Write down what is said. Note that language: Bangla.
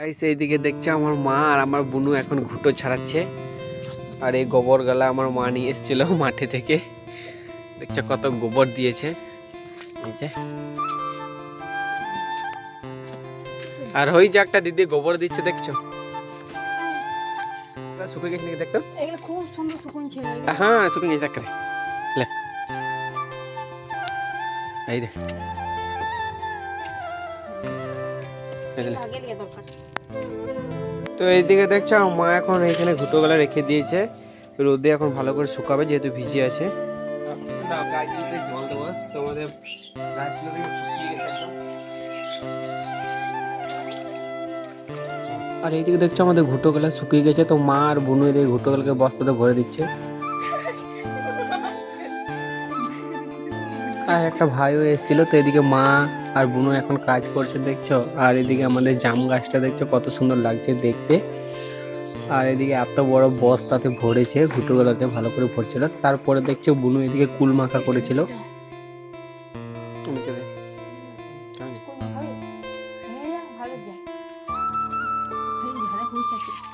গাইস এইদিকে দেখছে আমার মা আর আমার বুনু এখন ঘুঁটো ছাড়াচ্ছে। আর এই গোবর গালা আমার মা নিয়ে এসেছিল মাঠে থেকে। দেখছো কত গোবর দিয়েছে। আর ওই যে একটা দিদি গোবর দিচ্ছে দেখছো, শুকিয়ে গেছে নাকি দেখতো। এগুলো খুব সুন্দর শুকুনছে। হ্যাঁ শুকিয়ে গেছে একটা লে এই দেখ তো এইদিকে দেখছো আমার মা এখন এখানে ঘুঁটোগুলা রেখে দিয়েছে, রোদে এখন ভালো করে শুকাবে যেহেতু ভিজে আছে। জল দেবো তোমাদের গাছগুলো শুকিয়ে গেছে। আর এইদিকে দেখছো আমাদের ঘুঁটোগুলা শুকিয়ে গেছে, তো মা আর বুনু এদিকে ঘুঁটোগুলোকে বস্তাতে ভরে দিচ্ছে। আর একটা ভাইও এসেছিল, তো এদিকে মা আর বুনু এখন কাজ করছে দেখছো। আর এদিকে আমাদের জাম গাছটা দেখছো কত সুন্দর লাগছে দেখতে। আর এদিকে এত বড় বস্তাতে ভরেছে, ঘুঁটোগুলোকে ভালো করে ভরছিল। তারপরে দেখছো বুনু এদিকে কুল মাখা করেছিল। ভালো